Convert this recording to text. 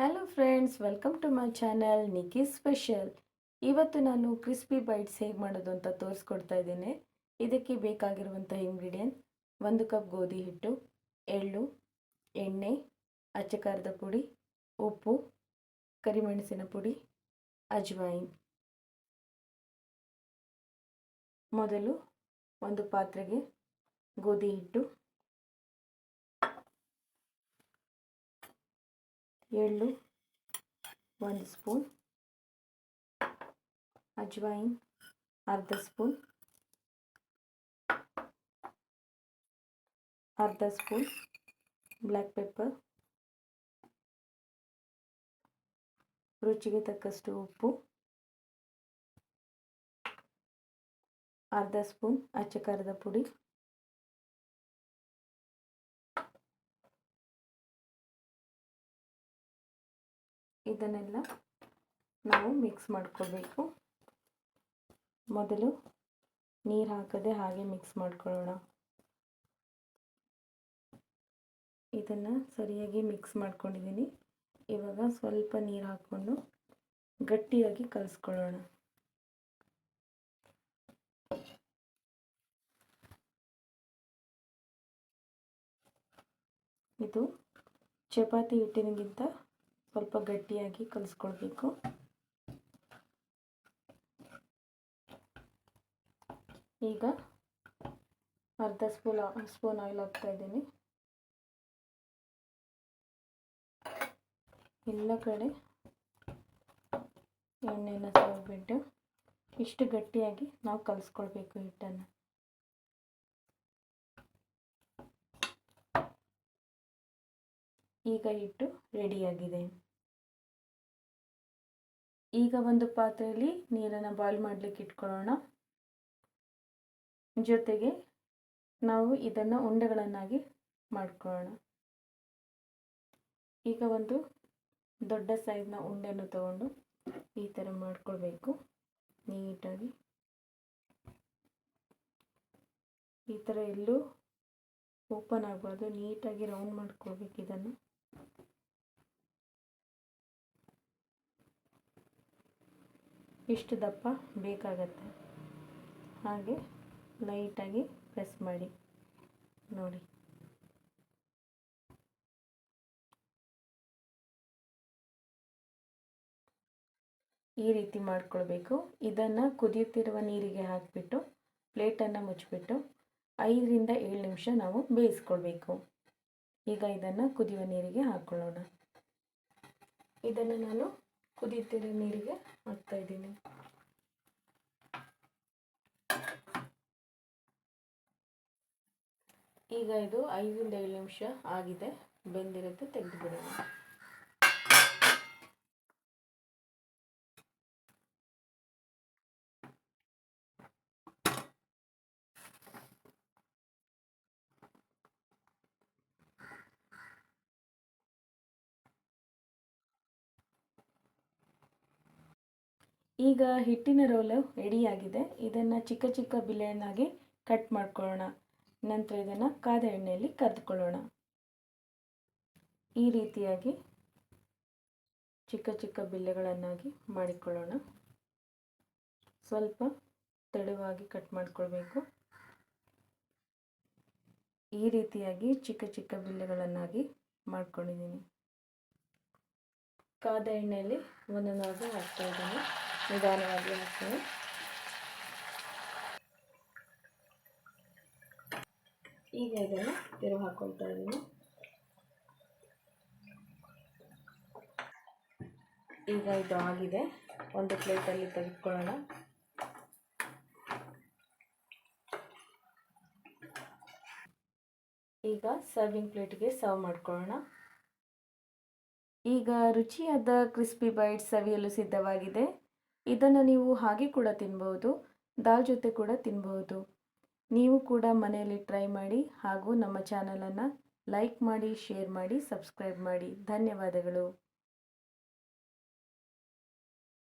Hello friends, welcome to my channel Nikki special. ಇವತ್ತು ನಾನು crispy bites ಹೇಗೆ ಮಾಡೋದು ಅಂತ ತೋರಿಸ್ಕೊಡ್ತಾ ಇದ್ದೇನೆ. ಇದಕ್ಕೆ ಬೇಕಾಗಿರುವಂಥ ಇಂಗ್ರೀಡಿಯೆಂಟ್: 1 ಕಪ್ ಗೋಧಿ ಹಿಟ್ಟು, ಎಳ್ಳು, ಎಣ್ಣೆ, ಅಚ್ಚ ಖಾರದ ಪುಡಿ, ಉಪ್ಪು, ಕರಿಮೆಣಸಿನ ಪುಡಿ, ಅಜ್ವೈನ್. ಮೊದಲು ಒಂದು ಪಾತ್ರೆಗೆ ಗೋಧಿ ಹಿಟ್ಟು, ಎಳ್ಳು 1 ಸ್ಪೂನ್, ಅಜ್ವೈನ್ ಅರ್ಧ ಸ್ಪೂನ್, ಅರ್ಧ ಸ್ಪೂನ್ ಬ್ಲ್ಯಾಕ್ ಪೆಪ್ಪರ್, ರುಚಿಗೆ ತಕ್ಕಷ್ಟು ಉಪ್ಪು, ಅರ್ಧ ಸ್ಪೂನ್ ಅಚ್ಚ ಖಾರದ ಪುಡಿ, ಇದನ್ನೆಲ್ಲ ನಾವು ಮಿಕ್ಸ್ ಮಾಡ್ಕೋಬೇಕು. ಮೊದಲು ನೀರು ಹಾಕದೆ ಹಾಗೆ ಮಿಕ್ಸ್ ಮಾಡ್ಕೊಳ್ಳೋಣ. ಇದನ್ನು ಸರಿಯಾಗಿ ಮಿಕ್ಸ್ ಮಾಡ್ಕೊಂಡಿದ್ದೀನಿ. ಇವಾಗ ಸ್ವಲ್ಪ ನೀರು ಹಾಕ್ಕೊಂಡು ಗಟ್ಟಿಯಾಗಿ ಕಲಿಸ್ಕೊಳ್ಳೋಣ. ಇದು ಚಪಾತಿ ಹಿಟ್ಟಿನಗಿಂತ ಸ್ವಲ್ಪ ಗಟ್ಟಿಯಾಗಿ ಕಲಿಸ್ಕೊಳ್ಬೇಕು. ಈಗ ಅರ್ಧ ಸ್ಪೂನ್ ಆಯಿಲ್ ಹಾಕ್ತಾ ಇದ್ದೀನಿ. ಎಲ್ಲ ಕಡೆ ಎಣ್ಣೆನ ಸವರ್ಬಿಟ್ಟು ಇಷ್ಟು ಗಟ್ಟಿಯಾಗಿ ನಾವು ಕಲಿಸ್ಕೊಳ್ಬೇಕು ಹಿಟ್ಟನ್ನು. ಈಗ ಹಿಟ್ಟು ರೆಡಿಯಾಗಿದೆ. ಈಗ ಒಂದು ಪಾತ್ರೆಯಲ್ಲಿ ನೀರನ್ನು ಬಾಯ್ಲ್ ಮಾಡಲಿಕ್ಕೆ ಇಟ್ಕೊಳ್ಳೋಣ. ಜೊತೆಗೆ ನಾವು ಇದನ್ನು ಉಂಡೆಗಳನ್ನಾಗಿ ಮಾಡ್ಕೊಳ್ಳೋಣ. ಈಗ ಒಂದು ದೊಡ್ಡ ಸೈಜ್ನ ಉಂಡೆಯನ್ನು ತಗೊಂಡು ಈ ಥರ ಮಾಡ್ಕೊಳ್ಬೇಕು. ನೀಟಾಗಿ ಈ ಥರ ಎಲ್ಲೂ ಓಪನ್ ಆಗಬಾರ್ದು, ನೀಟಾಗಿ ರೌಂಡ್ ಮಾಡ್ಕೊಳ್ಬೇಕು. ಇದನ್ನು ಇಷ್ಟು ದಪ್ಪ ಬೇಕಾಗತ್ತೆ. ಹಾಗೆ ಲೈಟಾಗಿ ಪ್ರೆಸ್ ಮಾಡಿ ನೋಡಿ. ಈ ರೀತಿ ಮಾಡ್ಕೊಳ್ಬೇಕು. ಇದನ್ನು ಕುದಿಯುತ್ತಿರುವ ನೀರಿಗೆ ಹಾಕಿಬಿಟ್ಟು ಪ್ಲೇಟನ್ನು ಮುಚ್ಚಿಬಿಟ್ಟು 5 ರಿಂದ 7 ನಿಮಿಷ ನಾವು ಬೇಯಿಸ್ಕೊಳ್ಬೇಕು. ಈಗ ಇದನ್ನು ಕುದಿಯುವ ನೀರಿಗೆ ಹಾಕ್ಕೊಳ್ಳೋಣ. ಇದನ್ನು ನಾನು ಕುದಿಯುತ್ತಿರುವ ನೀರಿಗೆ ಹಾಕ್ತಾ ಇದ್ದೀನಿ. ಈಗ ಇದು 5 ರಿಂದ 7 ನಿಮಿಷ ಆಗಿದೆ, ಬೆಂದಿರುತ್ತೆ. ತೆಗೆದುಬಿಡೋಣ. ಈಗ ಹಿಟ್ಟಿನ ರೋಲ್ ರೆಡಿಯಾಗಿದೆ. ಇದನ್ನು ಚಿಕ್ಕ ಚಿಕ್ಕ ಬಿಲ್ಲೆಯನ್ನಾಗಿ ಕಟ್ ಮಾಡ್ಕೊಳ್ಳೋಣ. ನಂತರ ಇದನ್ನು ಕಾದ ಎಣ್ಣೆಯಲ್ಲಿ ಕರೆದುಕೊಳ್ಳೋಣ. ಈ ರೀತಿಯಾಗಿ ಚಿಕ್ಕ ಚಿಕ್ಕ ಬಿಲ್ಲೆಗಳನ್ನಾಗಿ ಮಾಡಿಕೊಳ್ಳೋಣ. ಸ್ವಲ್ಪ ತೆಳುವಾಗಿ ಕಟ್ ಮಾಡ್ಕೊಳ್ಬೇಕು. ಈ ರೀತಿಯಾಗಿ ಚಿಕ್ಕ ಚಿಕ್ಕ ಬಿಲ್ಲೆಗಳನ್ನಾಗಿ ಮಾಡ್ಕೊಂಡಿದ್ದೀನಿ. ಕಾದ ಎಣ್ಣೆಯಲ್ಲಿ ಒಂದೊಂದಾಗಿ ಹಾಕ್ತಾ ಇದ್ದೀನಿ. ನಿಧಾನವಾಗಿ ಹಾಕ್ತೀನಿ. ಈಗ ಇದನ್ನು ತಿರುಗಿ ಹಾಕ್ಕೊಳ್ತಾ ಇದ್ದೀನಿ. ಈಗ ಇದು ಆಗಿದೆ. ಒಂದು ಪ್ಲೇಟಲ್ಲಿ ತೆಗೆದುಕೊಳ್ಳೋಣ. ಈಗ ಸರ್ವಿಂಗ್ ಪ್ಲೇಟ್ಗೆ ಸರ್ವ್ ಮಾಡ್ಕೊಳ್ಳೋಣ. ಈಗ ರುಚಿಯಾದ ಕ್ರಿಸ್ಪಿ ಬೈಟ್ಸ್ ಸವಿಯಲು ಸಿದ್ಧವಾಗಿದೆ. ಇದನ್ನು ನೀವು ಹಾಗೆ ಕೂಡ ತಿನ್ಬಹುದು, ದಾಲ್ ಜೊತೆ ಕೂಡ ತಿನ್ಬಹುದು. ನೀವು ಕೂಡ ಮನೆಯಲ್ಲಿ ಟ್ರೈ ಮಾಡಿ ಹಾಗೂ ನಮ್ಮ ಚಾನಲನ್ನು ಲೈಕ್ ಮಾಡಿ, ಶೇರ್ ಮಾಡಿ, ಸಬ್ಸ್ಕ್ರೈಬ್ ಮಾಡಿ. ಧನ್ಯವಾದಗಳು.